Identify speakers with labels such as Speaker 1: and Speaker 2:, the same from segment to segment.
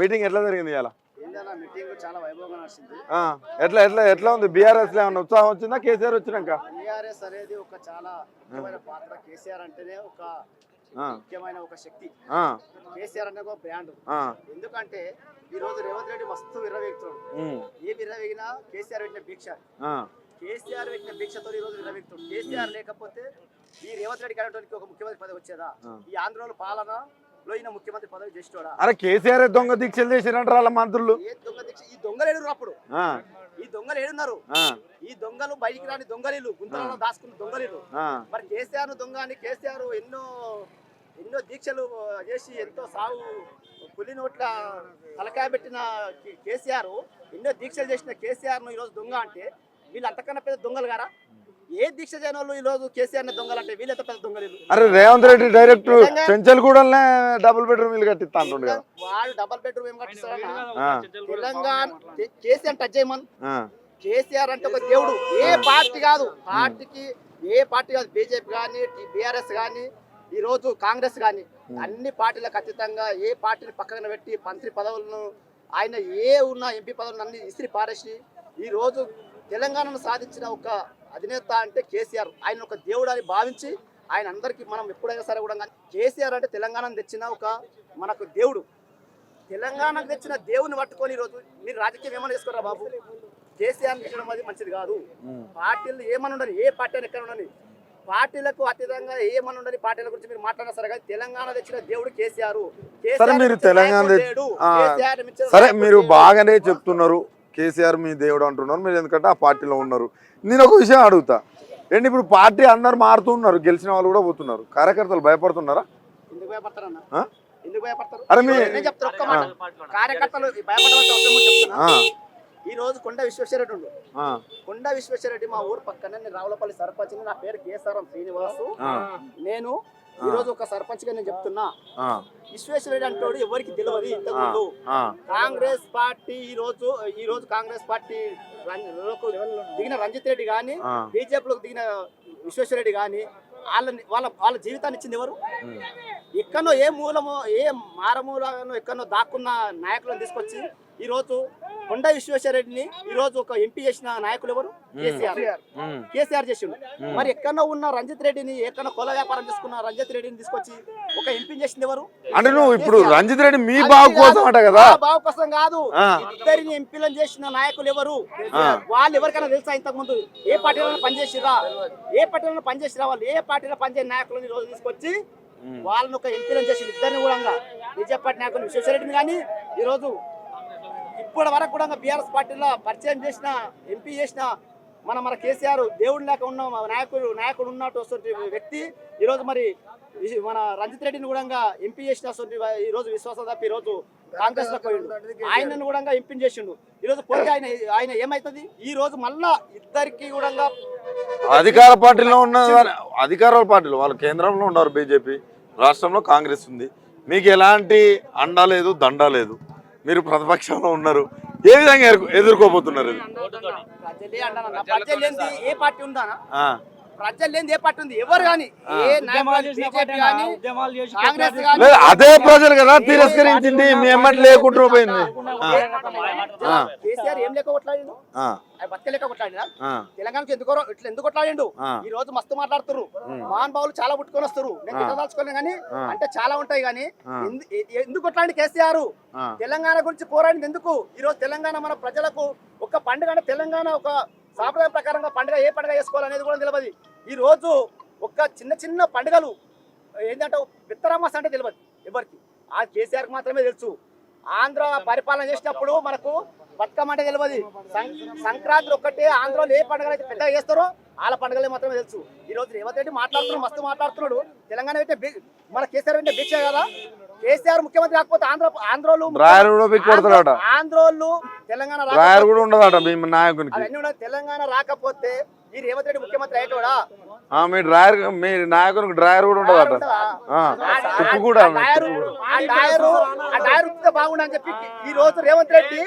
Speaker 1: Meeting ఎట్లా జరిగింది ఇవాళ?
Speaker 2: మీటింగ్ చాలా వైభవంగా నడిచింది.
Speaker 1: ఎట్లా ఎట్లా ఎట్లా ఉంది? బీఆర్ఎస్ లో ఏమన్నా ఉత్సాహం వచ్చిందా కేసీఆర్ వచ్చినాక?
Speaker 2: బీఆర్ఎస్ అనేది ఒక చాలా ముఖ్యమైన పాత్ర. కేసీఆర్ అంటేనే ఒక ముఖ్యమైన ఒక శక్తి. కేసీఆర్ అంటే ఒక బ్రాండ్. ఎందుకంటే ఈ రోజు రేవంత్ రెడ్డి మస్తు విర్రవీగుతున్నాడు. ఏ విర్రవీగినా కేసీఆర్ పెట్టిన భిక్ష. కేసీఆర్ పెట్టిన భిక్షతో ఈ రోజు విర్రవీగుతున్నాడు. కేసీఆర్ లేకపోతే ఈ రేవంత్ రెడ్డి అనేటువంటి ఒక ముఖ్యమంత్రి పదవి వచ్చేదా? ఈ ఆంధ్రలో పాలన ముఖ్యమంత్రి పదవి చేసేటోడా?
Speaker 1: అరే కేసీఆర్ దొంగ దీక్షలు చేసిరంటారు వాళ్ళ మంత్రులు.
Speaker 2: ఏ దొంగ దీక్ష? ఈ దొంగలు ఏడున్నారు. అప్పుడు ఈ దొంగలు ఏడున్నారు. ఈ దొంగలు బయటికి రాని దొంగలీలు, గుంతలలో దాచుకున్న దొంగలీలు. మరి కేసీఆర్ దొంగ అని కేసీఆర్ ఎన్నో దీక్షలు చేసి ఎంతో సాగు పులి నోట్ల తలకాయ పెట్టిన కేసీఆర్, ఎన్నో దీక్షలు చేసిన కేసీఆర్ ను ఈరోజు దొంగ అంటే వీళ్ళు అంతకన్నా పెద్ద దొంగలు గారా? ఏ దీక్ష చేయని వాళ్ళు ఈ రోజు కేసీఆర్ దొంగలు అంటే వీళ్ళంత పెద్ద దొంగలు.
Speaker 1: అరే రేవంత్ రెడ్డి డైరెక్ట్ చెంచల్ కూడా డబుల్ బెడ్రూమ్ ఇల్లు కట్టిస్తా అంటుండే.
Speaker 2: వాడు డబుల్ బెడ్రూమ్ ఏం కట్టిస్తాడన్నా? తెలంగాణ కేసీఆర్ టచ్ చేయమని. కేసీఆర్ అంటే ఒక దేవుడు. ఏ పార్టీ కాదు, ఏ పార్టీ కాదు, బీజేపీ కానీ బీఆర్ఎస్ కానీ ఈ రోజు కాంగ్రెస్ కానీ అన్ని పార్టీలకు అతీతంగా ఏ పార్టీని పక్కన పెట్టి మంత్రి పదవులను ఆయన ఉన్న ఎంపీ పదవులను అన్ని ఇస్త్రీ పారేసి ఈ రోజు తెలంగాణను సాధించిన ఒక అధినేత అంటే కేసీఆర్. ఆయన ఒక దేవుడు అని భావించి ఆయన అందరికీ మనం ఎప్పుడైనా సరే కూడా కేసీఆర్ అంటే తెలంగాణను తెచ్చిన ఒక మనకు దేవుడు. తెలంగాణకు తెచ్చిన దేవుని పట్టుకొని ఈరోజు మీరు రాజకీయం ఏమైనా చేసుకోరా బాబు? కేసీఆర్ తెచ్చడం అది మంచిది కాదు. పార్టీలు ఏమని ఉండని, ఏ పార్టీ అని ఎక్కడ ఉండని, పార్టీలకు అతీతంగా ఏమని ఉండని పార్టీల గురించి మీరు మాట్లాడినా సరే కానీ తెలంగాణ తెచ్చిన దేవుడు కేసీఆర్.
Speaker 1: మీరు తెలంగాణ సరే మీరు బాగానే చెప్తున్నారు, కేసీఆర్ మీ దేవుడు అంటున్నారు మీరు, ఎందుకంటే ఆ పార్టీలో ఉన్నారు. నేను ఒక విషయం అడుగుతా ఏంటి, ఇప్పుడు పార్టీ అందరు మారుతున్నారు, గెలిచిన వాళ్ళు కూడా పోతున్నారు, కార్యకర్తలు భయపడుతున్నారా?
Speaker 2: ఎందుకు భయపడతారన్నా? ఎందుకు భయపడతారు?
Speaker 1: అరే
Speaker 2: నేను చెప్తాను ఒక్క మాట, కార్యకర్తలు భయపడవలసిన అవసరం చెప్తున్నా. ఈ రోజు కొండ విశ్వేశ్వరరెడ్డి ఉండు. కొండ విశ్వేశ్వరరెడ్డి మా ఊరు పక్కనే, నేను రావులపల్లి సర్పంచ్, నా పేరు కేసారం శ్రీనివాసు. నేను ఈ రోజు ఒక సర్పంచ్ గా నేను చెప్తున్నా, విశ్వేశ్వరరెడ్డి అంటాడు ఎవరికి తెలియదు. ఇంతకుముందు కాంగ్రెస్ పార్టీ ఈ రోజు కాంగ్రెస్ పార్టీ దిగిన రంజిత్ రెడ్డి గాని, బీజేపీలోకి దిగిన విశ్వేశ్వరరెడ్డి గాని వాళ్ళ జీవితాన్ని ఇచ్చింది ఎవరు? ఎక్కడో ఏ మూలమో ఏ మారమూలను ఎక్కడో దాక్కున్న నాయకులను తీసుకొచ్చి ఈ రోజు కొండ విశ్వేశ్వరరెడ్డిని ఈ రోజు ఒక ఎంపీ చేసిన నాయకులు ఎవరు? కేసీఆర్ చేసిండు. మరి ఎక్కడో ఉన్న రంజిత్ రెడ్డిని, ఎక్కడో కొల వ్యాపారం చేసుకున్న రంజిత్ రెడ్డిని తీసుకొచ్చి ఒక ఎంపీ చేసింది ఎవరు?
Speaker 1: అంటే నువ్వు ఇప్పుడు రంజిత్ రెడ్డి మీ బావు కోసం అంట కదా?
Speaker 2: బావు కోసం కాదు, ఇద్దరిని ఎంపీలను చేసిన నాయకులు ఎవరు? వాళ్ళు ఎవరికైనా తెలుసా? ఇంతకు ముందు ఏ పార్టీలో పనిచేసిరా? వాళ్ళు ఏ పార్టీలో పనిచేసిన నాయకులను ఈ రోజు తీసుకొచ్చి వాళ్ళని ఒక ఎంపీలను చేసి ఇద్దరిని కూడా బీజేపీ పార్టీ నాయకులు విశ్వేశ్వరరెడ్డిని కానీ ఈ రోజు ఇప్పటి వరకు కూడా బీఆర్ఎస్ పార్టీలో పరిచయం చేసిన ఎంపీ చేసిన మన కేసీఆర్ దేవుడు లేక ఉన్న నాయకుడు ఉన్నట్టు వస్తుంది వ్యక్తి ఈ రోజు మరి మన రంజిత్ రెడ్డిని కూడా ఎంపీ చేసిన ఈ రోజు విశ్వాసం తప్పి ఈ రోజు కాంగ్రెస్ లో పోయిండు. ఆయనను కూడా ఎంపీ చేసిండు. ఈ రోజు పోతే ఆయన ఏమైతుంది? ఈ రోజు మళ్ళా ఇద్దరికి కూడా
Speaker 1: అధికార పార్టీలో ఉన్న అధికార పార్టీలో వాళ్ళు కేంద్రంలో ఉన్నారు, బీజేపీ రాష్ట్రంలో కాంగ్రెస్ ఉంది. మీకు ఎలాంటి అండా లేదు, దండా లేదు, మీరు ప్రతిపక్షంలో ఉన్నారు. ఏ విధంగా ఎదుర్కోబోతున్నారు?
Speaker 2: ప్రజలు లేని ఏ పార్టీ ఉందా? ప్రజలు లేని ఏ పార్టీ ఉంది? ఎవరు కానీ
Speaker 1: అదే ప్రజలు కదా తిరస్కరించింది, మీ ఎమ్మటి లేకుండా పోయింది.
Speaker 2: కేసీఆర్ ఏం లేక కొట్లాడిండు? బతకలేక కొట్లాడినా? తెలంగాణకి ఎందుకు కొట్లాడిండు? ఈ రోజు మస్తు మాట్లాడుతున్నారు, మహాన్ బావులు చాలా పుట్టుకొని వస్తారు. నేను తిట్టదాల్చుకోలే కానీ అంటే చాలా ఉంటాయి కానీ ఎందుకు కొట్లాడి కేసీఆర్? తెలంగాణ గురించి పోరాడింది ఎందుకు? ఈ రోజు తెలంగాణ మన ప్రజలకు ఒక పండుగ అంటే తెలంగాణ ఒక సాంప్రదాయ ప్రకారంగా పండుగ ఏ పండుగ చేసుకోవాలనేది కూడా తెలియదు. ఈ రోజు ఒక చిన్న పండుగలు ఏంటంటే విత్తరామాస అంటే తెలియదు ఎవరికి, ఆ కేసీఆర్కి మాత్రమే తెలుసు. ఆంధ్ర పరిపాలన చేసినప్పుడు మనకు బతుకమ్మ అంటే తెలియదు. సంక్రాంతి ఒక్కటే ఆంధ్రలో ఏ పండుగలు అయితే పెద్దగా చేస్తారో వాళ్ళ పండుగలే మాత్రమే తెలుసు. ఈ రోజు రేవంత్ రెడ్డి మాట్లాడుతున్నాడు, మస్తు మాట్లాడుతున్నాడు. తెలంగాణ అంటే మన కేసీఆర్ అంటే భిక్ష కదా? కేసీఆర్ ముఖ్యమంత్రి కాకపోతే ఆంధ్రోళ్ళు తెలంగాణ తెలంగాణ రాకపోతే ఈ రేవంత్ రెడ్డి ముఖ్యమంత్రి అయ్యేటోడా?
Speaker 1: మీ నాయకునికి డ్రైవర్ కూడా ఉండదట, కూడా
Speaker 2: బాగుండు అని చెప్పి ఈ రోజు రేవంత్ రెడ్డి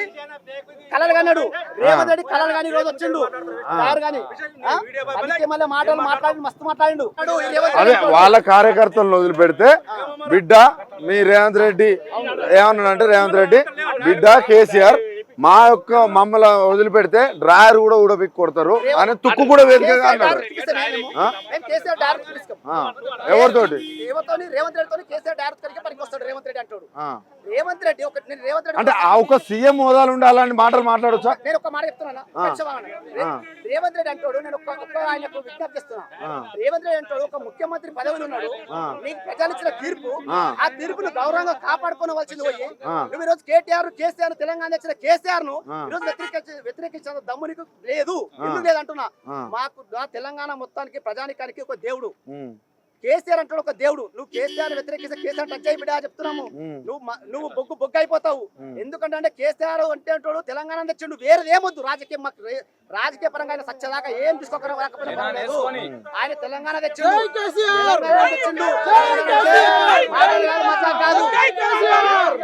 Speaker 2: కలలు కన్నాడు. రేవంత్ రెడ్డి కలలు కానీ ఈ రోజు వచ్చిండు డ్రైవర్ కానీ మళ్ళీ మాట్లాడి మస్తు మాట్లాడిండు.
Speaker 1: అదే వాళ్ళ కార్యకర్తలను వదిలిపెడితే బిడ్డ మీ రేవంత్ రెడ్డి ఏమన్నాడంటే, రేవంత్ రెడ్డి బిడ్డ కేసీఆర్ మా యొక్క మమ్మల్ని వదిలిపెడితే డ్రాయర్ కూడా ఊడబిక్కి కొడతారు అని తుక్కు కూడా వేదికగా అన్నాడు. ఎవరితోటి
Speaker 2: రేవంత్ రెడ్డితో కేసీఆర్ డైరెక్ట్ కనుక పనికి వస్తాడు రేవంత్ రెడ్డి అంటాడు. రేవంత్ రెడ్డి
Speaker 1: అంటే ఆ ఒక సీఎం హోదాలు ఉండి అలాంటి మాటలు మాట్లాడొచ్చా?
Speaker 2: నేను ఒక మాట చెప్తున్నా, రేవంత్ రెడ్డి అంటాడు, నేను ఒక్క ఆయనకు విజ్ఞప్తి చేస్తున్నా. రేవంత్ రెడ్డి అంటాడు, ఒక ముఖ్యమంత్రి పదవిలో ఉన్నాడు, నీకు ప్రజలు ఇచ్చిన తీర్పు, ఆ తీర్పును గౌరవంగా కాపాడుకోవాల్సింది పోయి నువ్వు ఈరోజు కేసీఆర్ తెలంగాణ తెచ్చిన కేసీఆర్ ను ఈరోజు వ్యతిరేకించిన దమ్ము నీకు లేదు. ఎందుకు లేదంటున్నా, మాకు తెలంగాణ మొత్తానికి ప్రజానికానికి ఒక దేవుడు కేసీఆర్ అంటాడు, ఒక దేవుడు. నువ్వు కేసీఆర్ వ్యతిరేకిస్తే కేసీఆర్ టచ్ అయి బిడ్డ చెప్తున్నాము, నువ్వు బొగ్గు అయిపోతావు. ఎందుకంటే కేసీఆర్ అంటే అంటాడు తెలంగాణ తెచ్చిండు, వేరేది ఏమొద్దు రాజకీయం, మాకు రాజకీయ పరంగా ఆయన సత్యదాకా ఏం తీసుకోకుండా ఆయన తెలంగాణ తెచ్చిండు.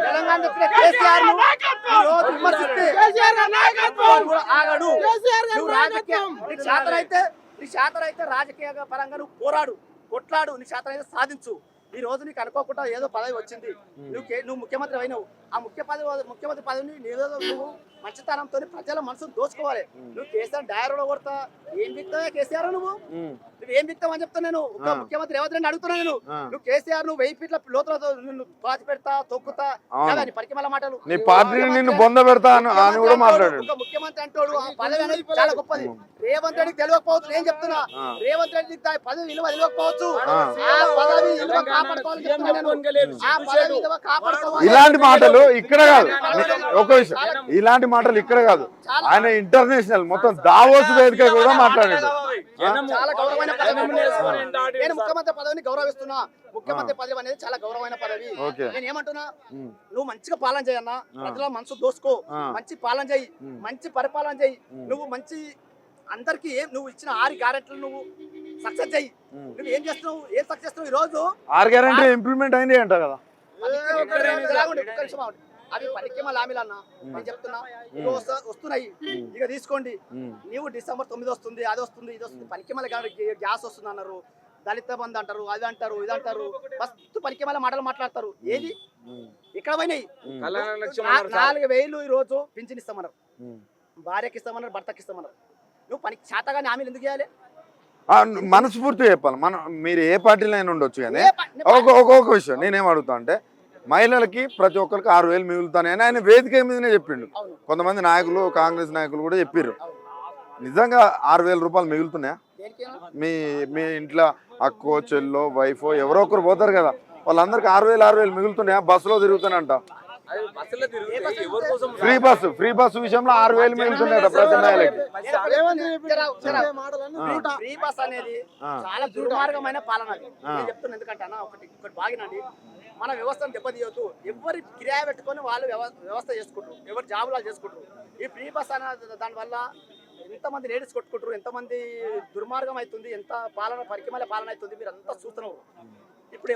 Speaker 2: తెలంగాణ తెచ్చిన కేసీఆర్ విమర్శిస్తే ఆగడు. నువ్వు రాజకీయం నీకు శాతనైతే రాజకీయ పరంగా నువ్వు పోరాడు, కొట్లాడు, నీ శాతం అయితే సాధించు. ఈ రోజు నీకు అనుకోకుండా ఏదో పదవి వచ్చింది, నువ్వు ముఖ్యమంత్రి అయినావు. ఆ ముఖ్యమంత్రి పదవిని నువ్వు మంచితనంతో ప్రజల మనసును దోచుకోవాలి. నువ్వు కేసీఆర్ డైరెక్ట్ కొడతా ఏం దిక్తావా కేసీఆర్, నువ్వేం దిక్తావు అని చెప్తా. నేను ఒక ముఖ్యమంత్రి రేవంత్ రెడ్డి అడుగుతున్నా, నువ్వు కేసీఆర్ నువ్వు 1000 ఫీట్ల లోతులతో నిన్ను పాతి పెడతా తొక్కుతా పరికిమల మాటలు,
Speaker 1: నీ పార్టీని నిన్ను బొంద పెడతా అని కూడా మాట్లాడాడు.
Speaker 2: ఒక ముఖ్యమంత్రి అంటాడు, ఆ పదవి అనేది చాలా గొప్పది. రేవంత్ రెడ్డికి తెలియకపోవచ్చు, నేను చెప్తున్నా, రేవంత్ రెడ్డి పదవి విలువ తెలియకపోవచ్చు, ఆ పదవి విలువ కాపాడుకోవాలని చెప్తున్నా నేను. ఆ పదవి విలువ కాపాడుకోవాలి.
Speaker 1: ఇలాంటి మాటలు ఇక్కడ కాదు, ఒక విషయం, ఇలాంటి మాటలు ఇక్కడ కాదు, ఆయన ఇంటర్నేషనల్ మొత్తం దావోస్ వేదిక కూడా మాట్లాడాడు.
Speaker 2: చాలా గౌరవమైన పదవి, నేను ముఖ్యమంత్రి పదవిని గౌరవిస్తున్నా. ముఖ్యమంత్రి పదవి అనేది చాలా గౌరవమైన పదవి. నేను ఏమంటున్నా, నువ్వు మంచిగా పాలన చేయన్నా, ప్రజల మనసు దోసుకో, మంచి పాలన చేయి, మంచి పరిపాలన చేయి. నువ్వు మంచి అందరికి నువ్వు ఇచ్చిన 6 గ్యారెంటీలు నువ్వు సక్సెస్ చేయి. నువ్వు ఏం చేస్తున్నావు, ఏం సక్సెస్ చేస్తున్నావు? ఈ రోజు
Speaker 1: 6 గ్యారెంటీ ఇంప్లిమెంట్ అయింది అంట కదా.
Speaker 2: అవి పరిక్రమ లామిలు అన్న, నేను చెప్తున్నా వస్తున్నాయి, ఇక తీసుకోండి. నీవు డిసెంబర్ 9 వస్తుంది, అది వస్తుంది, ఇది వస్తుంది, పరిక్రమల గ్యాస్ వస్తుంది అన్నారు, దళిత బంధు అంటారు, అది అంటారు, ఇది అంటారు, ఫస్ట్ పరిక్రమల మాటలు మాట్లాడతారు. ఏది ఇక్కడ పోయినాయి? 4000 ఈ రోజు పింఛన్ ఇస్తామన్నారు, భార్యకి ఇస్తామన్నారు, భర్తకి ఇస్తామన్నారు. నువ్వు పనికి శాతగాని హామీలు ఎందుకు చేయాలి?
Speaker 1: మనస్ఫూర్తిగా చెప్పాలి. మీరు ఏ పార్టీలో అయినా ఉండొచ్చు, కానీ ఒక విషయం నేనేం అడుగుతా అంటే, మహిళలకి ప్రతి ఒక్కరికి 6000 మిగులుతానని ఆయన వేదిక మీదనే చెప్పిండు. కొంతమంది నాయకులు, కాంగ్రెస్ నాయకులు కూడా చెప్పారు. నిజంగా 6000 రూపాయలు మిగులుతున్నాయా? మీ ఇంట్లో అక్కో చెల్లో వైఫో ఎవరో ఒకరు పోతారు కదా, వాళ్ళందరికి 6000 మిగులుతున్నాయా? బస్సులో తిరుగుతానంట, ఫ్రీ బస్సు విషయంలో 6000 మిగులుతున్నాయి ప్రతి మహిళకి.
Speaker 2: ఫ్రీ బస్ అనేది చాలా దుర్మార్గమైన పాలన. నేను చెప్తున్నా, ఎందుకంటే అన్న ఒకటి బాగినండి, మన వ్యవస్థను దెబ్బతీయొద్దు. ఎవరి కిరాయి పెట్టుకొని వాళ్ళు వ్యవస్థ చేసుకుంటారు, ఎవరు జాబులు చేసుకుంటారు. ఈ ఫ్రీ బస్ అన్న దానివల్ల ఎంతమంది లేడీస్ కొట్టుకుంటారు, ఎంతమంది దుర్మార్గం అవుతుంది, ఎంత పరికిమల పాలన అవుతుంది, మీరు అంతా చూస్తున్నారు. ఇప్పుడు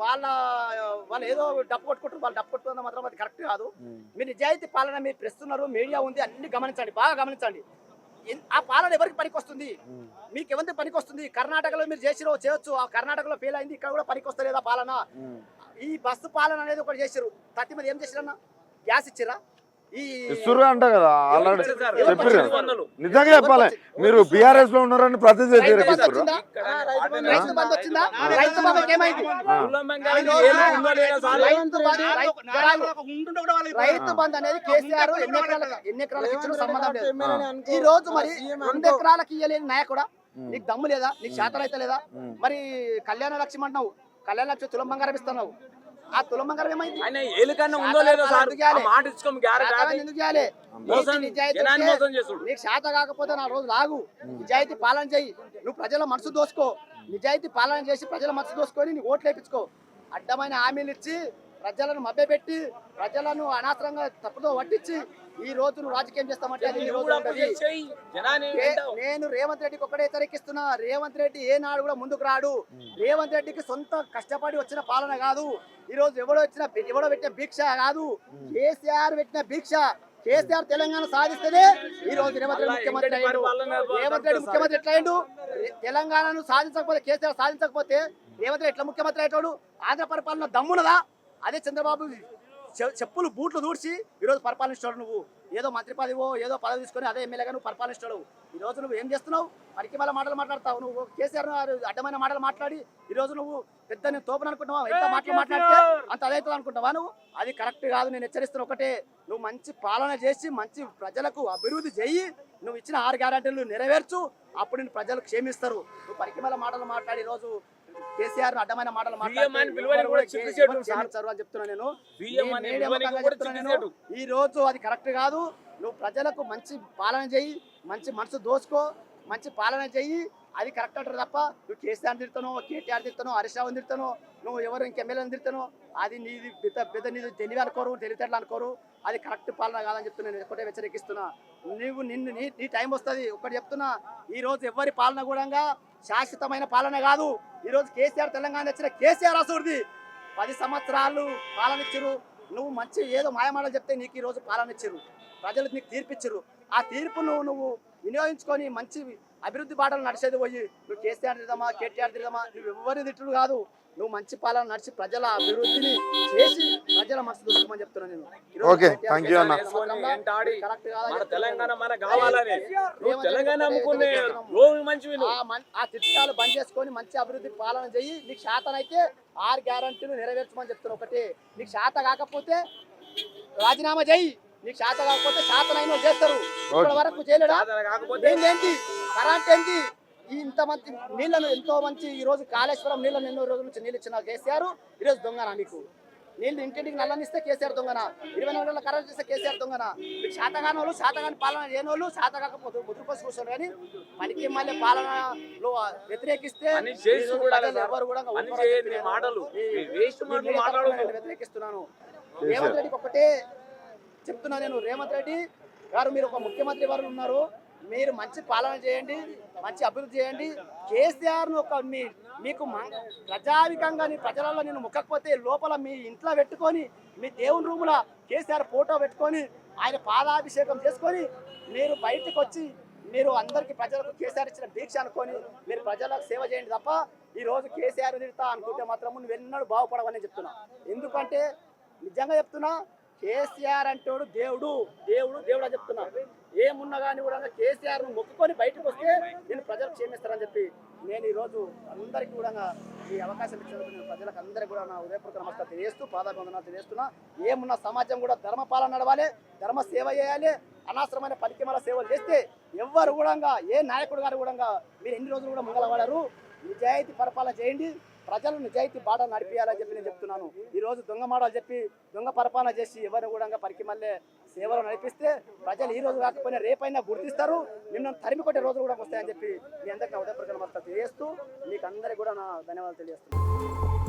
Speaker 2: వాళ్ళు ఏదో డప్పు కొట్టుకుంటారు, వాళ్ళు డప్పు కొట్టుకున్న మాత్రం అది కరెక్ట్ కాదు. మీరు నిజాయితీ పాలన మీరు ప్రస్తున్నారు, మీడియా ఉంది, అన్ని గమనించండి, బాగా గమనించండి. ఆ పాలన ఎవరికి పనికి వస్తుంది, మీకు ఎవరికి పనికి వస్తుంది? కర్ణాటకలో మీరు చేయొచ్చు, ఆ కర్ణాటకలో ఫెయిల్ అయింది, ఇక్కడ కూడా పనికి వస్తలేదా పాలన? ఈ బస్సు పాలన అనేది ఒకటి చేసారు, ప్రతి మీద ఏం చేసిరన్నా? గ్యాస్ ఇచ్చిరా?
Speaker 1: అంట కదా, ఆల్రెడీ చెప్పారు. నిజంగా చెప్పాలి, మీరు బీఆర్ఎస్ లో ఉన్నారని ప్రతి
Speaker 2: రైతు బంధు అనేది కేసీఆర్ ఎన్ని ఎకరాలకు ఇచ్చిన సంబంధం లేదు. ఈ రోజు మరి 2 ఎకరాలకు ఇయ్యలేని నాయకుడా? నీకు దమ్ము లేదా? నీకు శాతం అయితే లేదా? మరి కళ్యాణ లక్ష్యం అంటున్నావు, కళ్యాణ లక్ష్యం తులం బంగారం ఇస్తున్నావు, ఆ తులం బంగారం ఏమైంది? నీకు శాత కాకపోతే నా రోజు లాగు, నిజాయితీ పాలన చెయ్యి, నువ్వు ప్రజల మనసు దోసుకో, నిజాయితీ పాలన చేసి ప్రజల మనసు దోసుకొని నీ ఓట్లు వేయించుకో. అడ్డమైన హామీలు ఇచ్చి ప్రజలను మభ్యపెట్టి ప్రజలను అనవసరంగా తప్పుదో పట్టించి ఈ రోజు నువ్వు రాజకీయం చేస్తామంటే అది ఈ రోజు నేను రేవంత్ రెడ్డికి ఒక్కడే హెచ్చరిస్తున్నా, రేవంత్ రెడ్డి ఏనాడు కూడా ముందుకు రాడు. రేవంత్ రెడ్డికి సొంత కష్టపడి వచ్చిన పాలన కాదు, ఈ రోజు ఎవడో పెట్టిన భిక్ష కాదు, కేసీఆర్ పెట్టిన భిక్ష. కేసీఆర్ తెలంగాణ సాధిస్తేనే ఈ రోజు రేవంత్ రెడ్డి ముఖ్యమంత్రి అయ్యాడు. రేవంత్ రెడ్డి ముఖ్యమంత్రి ఎట్లా అయ్యాడు? తెలంగాణను సాధించకపోతే, కేసీఆర్ సాధించకపోతే రేవంత్ రెడ్డి ఎట్లా ముఖ్యమంత్రి అయ్యాడు? ఆంధ్ర పరిపాలన దమ్మునదా? అదే చంద్రబాబు చెప్పులు బూట్లు దూడ్చి ఈరోజు పరిపాలిస్తాడు. నువ్వు ఏదో మంత్రి పదవో ఏదో పదవి తీసుకొని అదే ఎమ్మెల్యేగా నువ్వు పరిపాలిస్తాడు. ఈరోజు నువ్వు ఏం చేస్తున్నావు? పరికి మళ్ళీ మాటలు మాట్లాడతావు. నువ్వు కేసీఆర్ అడ్డమైన మాటలు మాట్లాడి ఈరోజు నువ్వు పెద్ద నేను తోపని అనుకుంటున్నావా? ఎంత మాటలు మాట్లాడితే అంత అదైతుంది అనుకుంటావా నువ్వు? అది కరెక్ట్ కాదు. నేను హెచ్చరిస్తున్నా ఒకటే, నువ్వు మంచి పాలన చేసి మంచి ప్రజలకు అభివృద్ధి చెయ్యి. నువ్వు ఇచ్చిన 6 గ్యారెంటీలు నెరవేర్చు. అప్పుడు నేను ప్రజలు క్షేమిస్తారు. నువ్వు పరికి మళ్ళీ మాటలు మాట్లాడి ఈరోజు కేసీఆర్ అడ్డమైన మాటలు మాట్లాడుతారు అని చెప్తున్నా నేను. ఈ రోజు అది కరెక్ట్ కాదు. నువ్వు ప్రజలకు మంచి పాలన చెయ్యి, మంచి మనసు దోసుకో, మంచి పాలన చెయ్యి. అది కరెక్ట్ అంటారు తప్ప నువ్వు కేసీఆర్ తిడతాను, కేటీఆర్ తిడతాను, హరీష్ రావు తిడతాను, నువ్వు ఎవరు ఇంకెమ్మెల్యేని తిడతాను, అది నీది పెద్ద నీది తెలివి అనుకోరు, తెలివితేటలు అనుకోరు. అది కరెక్ట్ పాలన కాదని చెప్తున్నా. నేను ఒకటే హెచ్చరికిస్తున్నా. నువ్వు నీ టైం వస్తుంది. ఒకటి చెప్తున్నా, ఈ రోజు ఎవరి పాలన కూడా శాశ్వతమైన పాలన కాదు. ఈరోజు కేసీఆర్ తెలంగాణ తెచ్చిన కేసీఆర్ అసూర్ది 10 సంవత్సరాలు పాలన ఇచ్చిరు. నువ్వు మంచి ఏదో మాయమాటలు చెప్తే నీకు ఈరోజు పాలన ఇచ్చిరు, ప్రజలు నీకు తీర్పిచ్చిరు. ఆ తీర్పును నువ్వు వినియోగించుకొని మంచి అభివృద్ధి బాటలు నడిచేది పోయి నువ్వు కేసీఆర్ తిడదామా కేటీఆర్ తిడదామా నువ్వు ఎవరిని తిట్టుడు కాదు. నువ్వు మంచి పాలన నడిచి ప్రజల అభివృద్ధిని చేసి ప్రజల మనసు దొరుకుమని చెప్తున్నా నేను.
Speaker 1: ఓకే, థ్యాంక్ యూ అన్న.
Speaker 2: ఆ తిట్టాలు బంద్ చేసుకొని మంచి అభివృద్ధి పాలన చెయ్యి. నీకు శాతనైతే 6 గ్యారెంటీలు నెరవేర్చమని చెప్తున్నా. ఒకటి, నీకు శాత కాకపోతే రాజీనామా చెయ్యి. నీకు శాత కాకపోతే శాతనైనా చేస్తారు. ఇప్పటి వరకు చేయలేడా? ఏంటి కరెంట్ ఏంటి? ఇంత మంచి నీళ్లను ఎంతో మంచి ఈ రోజు కాళేశ్వరం నీళ్ళను ఎన్నో రోజుల నుంచి నీళ్ళు ఇచ్చిన కేసీఆర్ ఈరోజు దొంగనా? నీకు నీళ్ళు ఇంటింటికి నల్లనిస్తే కేసీఆర్ దొంగనా? 24 గంటల కరెంట్ ఇస్తే కేసీఆర్ దొంగనా? మీకు శాతగాని వాళ్ళు, శాతగాని పాలన లేని వాళ్ళు, శాత కాకపోతే ముద్రపోసి కూర్చోరు. కానీ పనికి మళ్ళీ పాలనలో వ్యతిరేకిస్తే ఎవరు కూడా వ్యతిరేకిస్తున్నాను. రేవంత్ రెడ్డికి ఒకటే చెప్తున్నా నేను. రేవంత్ రెడ్డి గారు, మీరు ఒక ముఖ్యమంత్రి వారు ఉన్నారు, మీరు మంచి పాలన చేయండి, మంచి అభివృద్ధి చేయండి. కేసీఆర్ను ఒక మీకు ప్రజావికంగా నీ ప్రజలలో నేను మొక్కకపోతే లోపల మీ ఇంట్లో పెట్టుకొని మీ దేవుని రూముల కేసీఆర్ ఫోటో పెట్టుకొని ఆయన పాదాభిషేకం చేసుకొని మీరు బయటకు వచ్చి మీరు అందరికీ ప్రజలకు కేసీఆర్ ఇచ్చిన దీక్ష అనుకొని మీరు ప్రజలకు సేవ చేయండి తప్ప ఈరోజు కేసీఆర్ తిడతా అనుకుంటే మాత్రం నువ్వు ఎన్నడూ బాగుపడవని చెప్తున్నా. ఎందుకంటే నిజంగా చెప్తున్నా, కేసీఆర్ అంటాడు దేవుడు దేవుడు దేవుడు అని చెప్తున్నా. ఏమున్నా కానీ కూడా కేసీఆర్ను మొక్కుకొని బయటకు వస్తే నేను ప్రజలు క్షేమిస్తారని చెప్పి నేను ఈరోజు అందరికీ కూడా ఈ అవకాశం ఇచ్చినందుకు నేను ప్రజలకు అందరికీ కూడా నా ఉదయపూర్వక నమస్కారం తెలియజేస్తూ పాదాభివందనాలు తెలియజేస్తున్నా. ఏమున్నా సమాజం కూడా ధర్మపాలన నడవాలి, ధర్మ సేవ చేయాలి. అనవసరమైన పరికమాల సేవలు చేస్తే ఎవరు కూడా ఏ నాయకుడు గారు కూడా మీరు ఎన్ని రోజులు కూడా ముంగలవాడారు. నిజాయితీ పరిపాలన చేయండి, ప్రజలు నిజాయితీ బాట నడిపించాలని చెప్పి నేను చెప్తున్నాను. ఈరోజు దొంగ మాటలు చెప్పి దొంగ పరిపాలన చేసి ఎవరిని కూడా పరికి మళ్ళీ సేవలు నడిపిస్తే ప్రజలు ఈ రోజు కాకపోయినా రేపైనా గుర్తిస్తారు, నిన్ను తరిమి కొట్టే రోజులు కూడా వస్తాయని చెప్పి మీ అందరికీ ఉదయపూర్వక నమస్కారం తెలియజేస్తూ మీకు అందరికీ కూడా నా ధన్యవాదాలు తెలియజేస్తున్నాను.